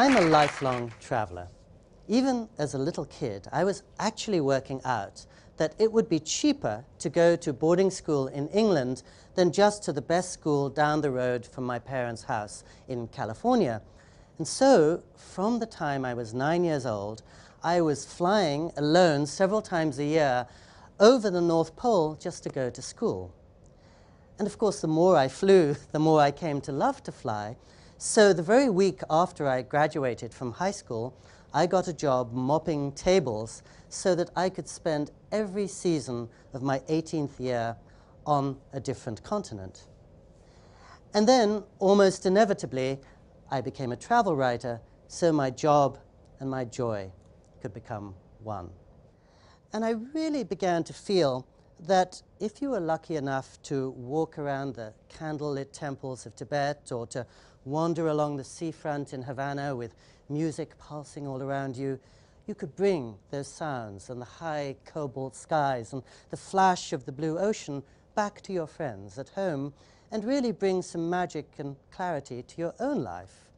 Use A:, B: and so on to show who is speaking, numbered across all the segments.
A: I'm a lifelong traveler. Even as a little kid, I was actually working out that it would be cheaper to go to boarding school in England than just to the best school down the road from my parents' house in California. And so, from the time I was 9 years old, I was flying alone several times a year over the North Pole just to go to school. And of course, the more I flew, the more I came to love to fly. So the very week after I graduated from high school, I got a job mopping tables so that I could spend every season of my 18th year on a different continent. And then, almost inevitably, I became a travel writer, so my job and my joy could become one. And I really began to feel that if you were lucky enough to walk around the candlelit temples of Tibet or to wander along the seafront in Havana with music pulsing all around you, you could bring those sounds and the high cobalt skies and the flash of the blue ocean back to your friends at home and really bring some magic and clarity to your own life.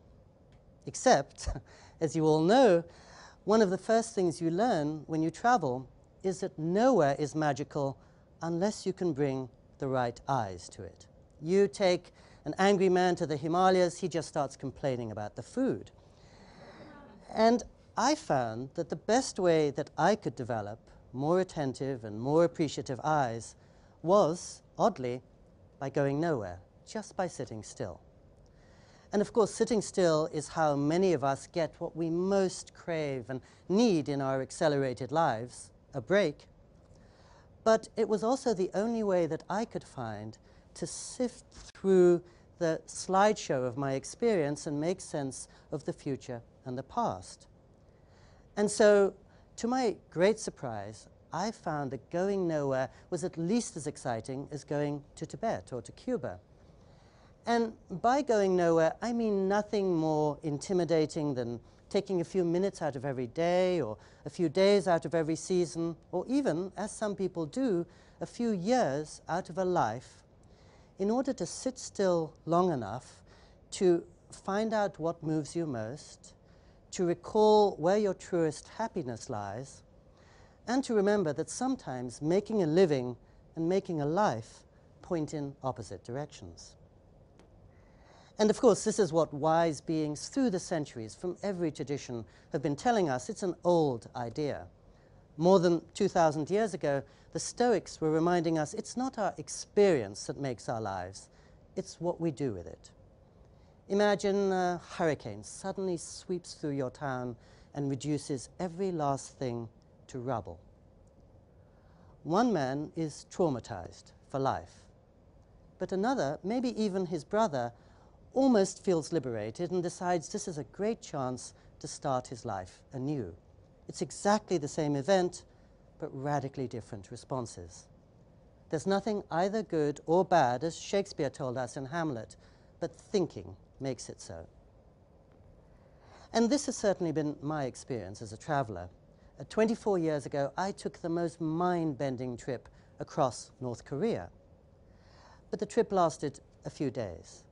A: Except, as you all know, one of the first things you learn when you travel is that nowhere is magical unless you can bring the right eyes to it. You take an angry man to the Himalayas, he just starts complaining about the food. And I found that the best way that I could develop more attentive and more appreciative eyes was, oddly, by going nowhere, just by sitting still. And of course, sitting still is how many of us get what we most crave and need in our accelerated lives, a break. But it was also the only way that I could find to sift through the slideshow of my experience and make sense of the future and the past. And so, to my great surprise, I found that going nowhere was at least as exciting as going to Tibet or to Cuba. And by going nowhere, I mean nothing more intimidating than taking a few minutes out of every day or a few days out of every season, or even, as some people do, a few years out of a life in order to sit still long enough to find out what moves you most, to recall where your truest happiness lies, and to remember that sometimes making a living and making a life point in opposite directions. And of course, this is what wise beings through the centuries from every tradition have been telling us. It's an old idea. More than 2,000 years ago, the Stoics were reminding us it's not our experience that makes our lives, it's what we do with it. Imagine a hurricane suddenly sweeps through your town and reduces every last thing to rubble. One man is traumatized for life, but another, maybe even his brother, almost feels liberated and decides this is a great chance to start his life anew. It's exactly the same event, but radically different responses. There's nothing either good or bad, as Shakespeare told us in Hamlet, but thinking makes it so. And this has certainly been my experience as a traveler. 24 years ago, I took the most mind-bending trip across North Korea. But the trip lasted a few days.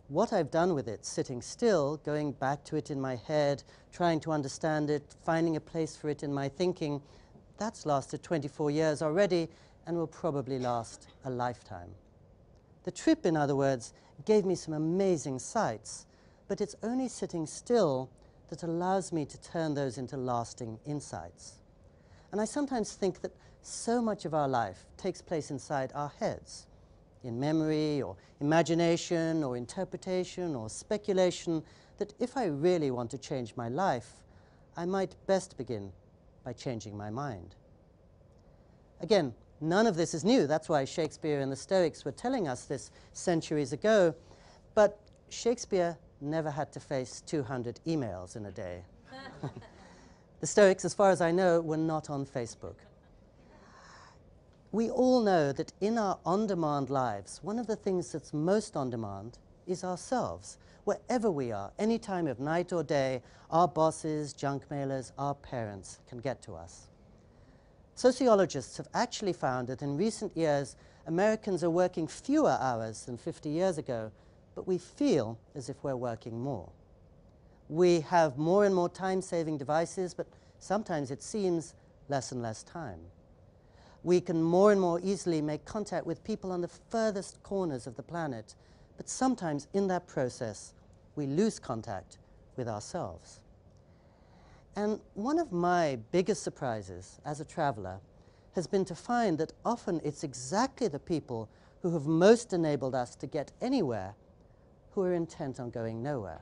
A: What I've done with it, sitting still, going back to it in my head, trying to understand it, finding a place for it in my thinking, that's lasted 24 years already and will probably last a lifetime. The trip, in other words, gave me some amazing sights, but it's only sitting still that allows me to turn those into lasting insights. And I sometimes think that so much of our life takes place inside our heads, in memory or imagination or interpretation or speculation, that if I really want to change my life, I might best begin by changing my mind. Again, none of this is new. That's why Shakespeare and the Stoics were telling us this centuries ago. But Shakespeare never had to face 200 emails in a day. The Stoics, as far as I know, were not on Facebook. We all know that in our on-demand lives, one of the things that's most on demand is ourselves. Wherever we are, any time of night or day, our bosses, junk mailers, our parents can get to us. Sociologists have actually found that in recent years, Americans are working fewer hours than 50 years ago, but we feel as if we're working more. We have more and more time-saving devices, but sometimes it seems less and less time. We can more and more easily make contact with people on the furthest corners of the planet, but sometimes in that process, we lose contact with ourselves. And one of my biggest surprises as a traveler has been to find that often it's exactly the people who have most enabled us to get anywhere who are intent on going nowhere.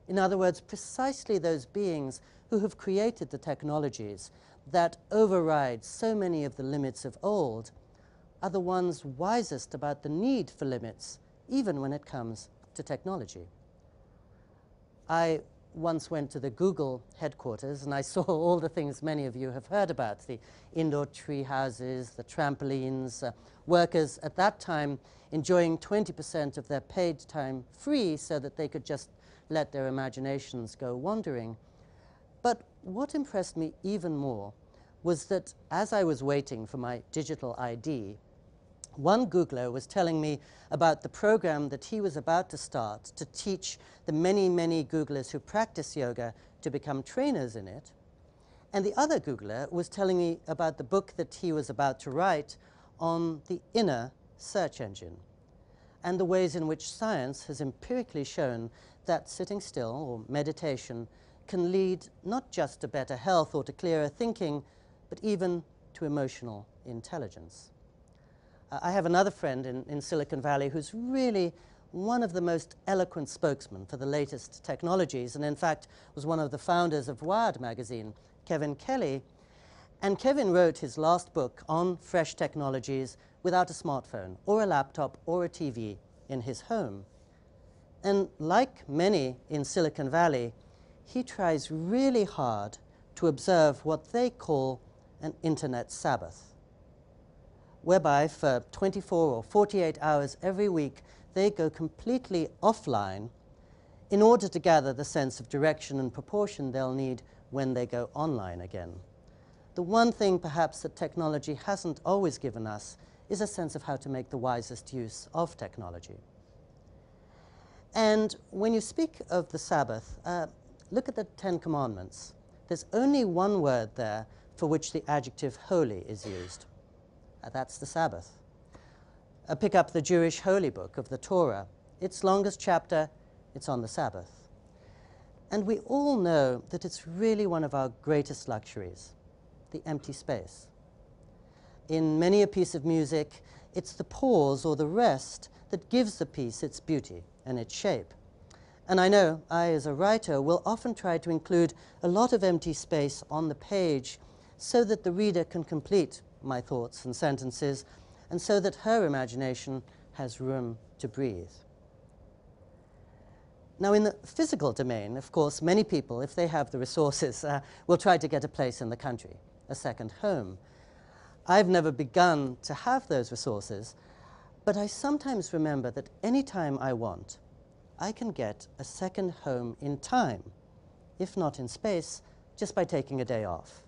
A: In other words, precisely those beings who have created the technologies that override so many of the limits of old are the ones wisest about the need for limits, even when it comes to technology. I once went to the Google headquarters and I saw all the things many of you have heard about, the indoor tree houses, the trampolines, workers at that time enjoying 20% of their paid time free so that they could just let their imaginations go wandering. But what impressed me even more was that as I was waiting for my digital ID, one Googler was telling me about the program that he was about to start to teach the many, many Googlers who practice yoga to become trainers in it. And the other Googler was telling me about the book that he was about to write on the inner search engine and the ways in which science has empirically shown that sitting still or meditation can lead not just to better health or to clearer thinking, but even to emotional intelligence. I have another friend in Silicon Valley who's really one of the most eloquent spokesmen for the latest technologies, and in fact was one of the founders of Wired magazine, Kevin Kelly. And Kevin wrote his last book on fresh technologies without a smartphone or a laptop or a TV in his home. And like many in Silicon Valley, he tries really hard to observe what they call an internet Sabbath, whereby for 24 or 48 hours every week, they go completely offline in order to gather the sense of direction and proportion they'll need when they go online again. The one thing perhaps that technology hasn't always given us is a sense of how to make the wisest use of technology. And when you speak of the Sabbath, look at the Ten Commandments. There's only one word there for which the adjective holy is used. That's the Sabbath. Pick up the Jewish holy book of the Torah. Its longest chapter, it's on the Sabbath. And we all know that it's really one of our greatest luxuries, the empty space. In many a piece of music, it's the pause or the rest that gives the piece its beauty and its shape. And I know I, as a writer, will often try to include a lot of empty space on the page so that the reader can complete my thoughts and sentences, and so that her imagination has room to breathe. Now, in the physical domain, of course, many people, if they have the resources, will try to get a place in the country, a second home. I've never begun to have those resources, but I sometimes remember that any time I want, I can get a second home in time, if not in space, just by taking a day off.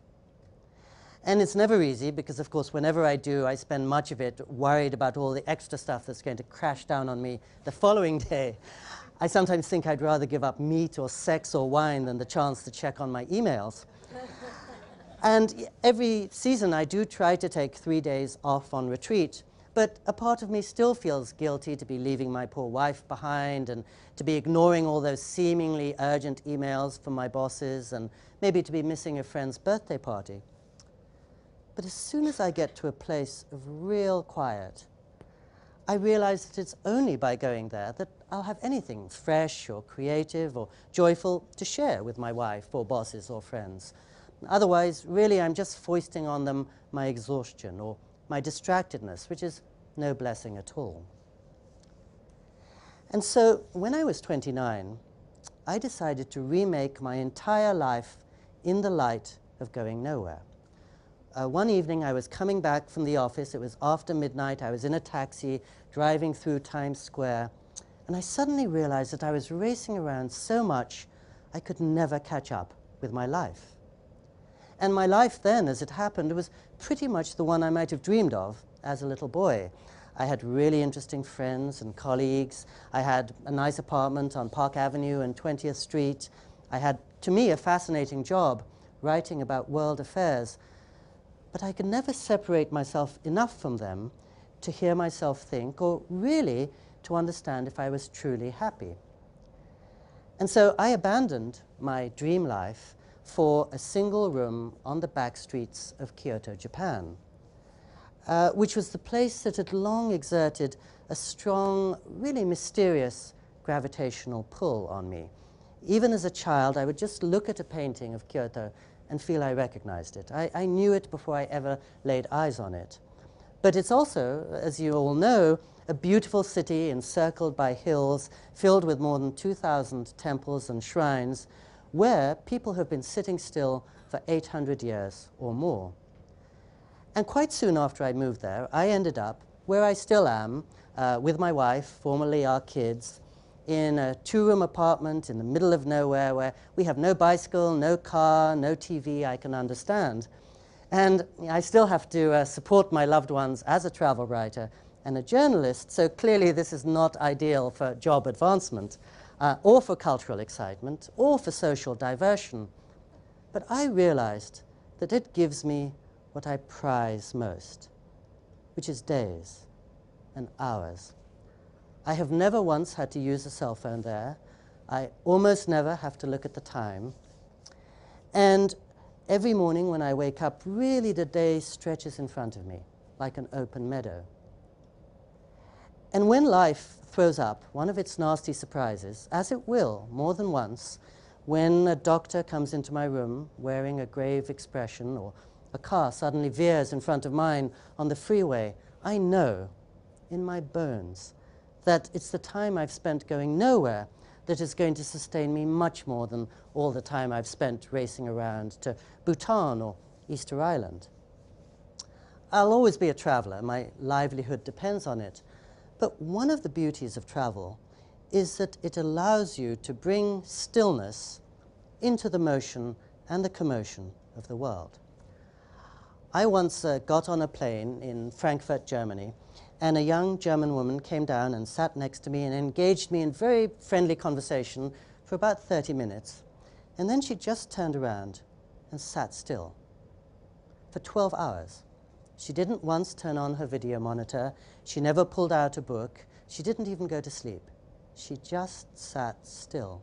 A: And it's never easy because, of course, whenever I do, I spend much of it worried about all the extra stuff that's going to crash down on me the following day. I sometimes think I'd rather give up meat or sex or wine than the chance to check on my emails. And every season I do try to take 3 days off on retreat, but a part of me still feels guilty to be leaving my poor wife behind and to be ignoring all those seemingly urgent emails from my bosses and maybe to be missing a friend's birthday party. But as soon as I get to a place of real quiet, I realize that it's only by going there that I'll have anything fresh or creative or joyful to share with my wife or bosses or friends. Otherwise, really, I'm just foisting on them my exhaustion or my distractedness, which is no blessing at all. And so, when I was 29, I decided to remake my entire life in the light of going nowhere. One evening, I was coming back from the office. It was after midnight. I was in a taxi driving through Times Square, and I suddenly realized that I was racing around so much I could never catch up with my life. And my life then, as it happened, was pretty much the one I might have dreamed of as a little boy. I had really interesting friends and colleagues. I had a nice apartment on Park Avenue and 20th Street. I had, to me, a fascinating job writing about world affairs. But I could never separate myself enough from them to hear myself think, or really to understand if I was truly happy. And so I abandoned my dream life for a single room on the back streets of Kyoto, Japan, which was the place that had long exerted a strong, really mysterious gravitational pull on me. Even as a child, I would just look at a painting of Kyoto and feel I recognized it. I knew it before I ever laid eyes on it. But it's also, as you all know, a beautiful city encircled by hills, filled with more than 2,000 temples and shrines, where people have been sitting still for 800 years or more. And quite soon after I moved there, I ended up where I still am, with my wife, formerly our kids, in a two-room apartment in the middle of nowhere where we have no bicycle, no car, no TV I can understand. And I still have to support my loved ones as a travel writer and a journalist, so clearly this is not ideal for job advancement, or for cultural excitement, or for social diversion. But I realized that it gives me what I prize most, which is days and hours. I have never once had to use a cell phone there. I almost never have to look at the time. And every morning when I wake up, really the day stretches in front of me like an open meadow. And when life throws up one of its nasty surprises, as it will more than once, when a doctor comes into my room wearing a grave expression, or a car suddenly veers in front of mine on the freeway, I know in my bones that it's the time I've spent going nowhere that is going to sustain me much more than all the time I've spent racing around to Bhutan or Easter Island. I'll always be a traveler. My livelihood depends on it. But one of the beauties of travel is that it allows you to bring stillness into the motion and the commotion of the world. I once got on a plane in Frankfurt, Germany, and a young German woman came down and sat next to me and engaged me in very friendly conversation for about 30 minutes. And then she just turned around and sat still for 12 hours. She didn't once turn on her video monitor. She never pulled out a book. She didn't even go to sleep. She just sat still.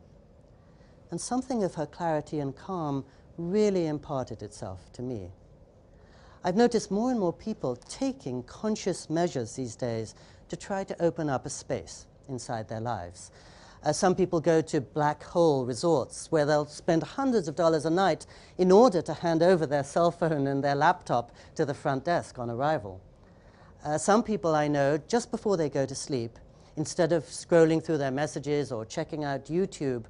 A: And something of her clarity and calm really imparted itself to me. I've noticed more and more people taking conscious measures these days to try to open up a space inside their lives. Some people go to black hole resorts where they'll spend hundreds of dollars a night in order to hand over their cell phone and their laptop to the front desk on arrival. Some people I know, just before they go to sleep, instead of scrolling through their messages or checking out YouTube,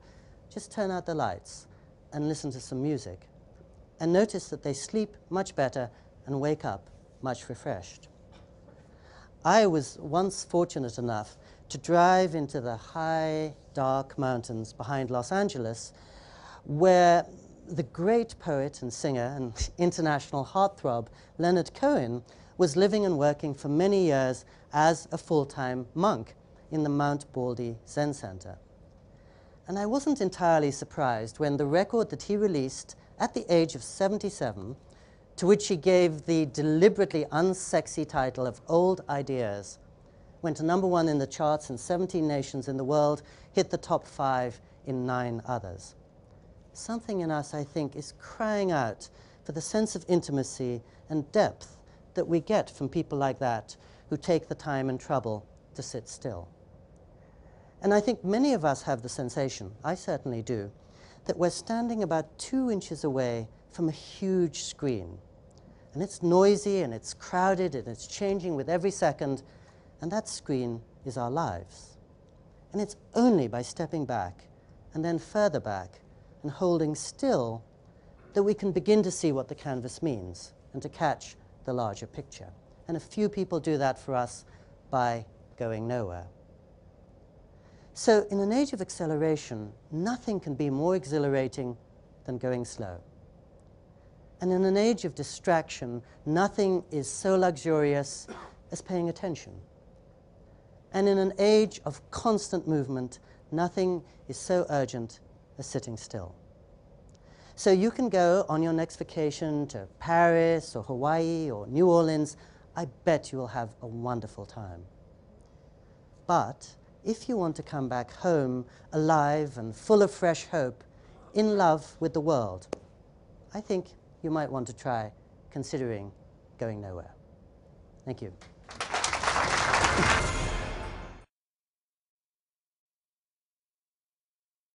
A: just turn out the lights and listen to some music, and notice that they sleep much better and wake up much refreshed. I was once fortunate enough to drive into the high, dark mountains behind Los Angeles, where the great poet and singer and international heartthrob Leonard Cohen was living and working for many years as a full-time monk in the Mount Baldy Zen Center. And I wasn't entirely surprised when the record that he released at the age of 77, to which he gave the deliberately unsexy title of Old Ideas, went to #1 in the charts in 17 nations in the world, hit the top 5 in 9 others. Something in us, I think, is crying out for the sense of intimacy and depth that we get from people like that who take the time and trouble to sit still. And I think many of us have the sensation, I certainly do, that we're standing about 2 inches away from a huge screen. And it's noisy and it's crowded and it's changing with every second, and that screen is our lives. And it's only by stepping back and then further back and holding still that we can begin to see what the canvas means and to catch the larger picture. And a few people do that for us by going nowhere. So in an age of acceleration, nothing can be more exhilarating than going slow. And in an age of distraction, nothing is so luxurious as paying attention And in an age of constant movement, nothing is so urgent as sitting still. So you can go on your next vacation to Paris or Hawaii or New Orleans. I bet you will have a wonderful time. But if you want to come back home alive and full of fresh hope, in love with the world, I think you might want to try considering going nowhere. Thank you.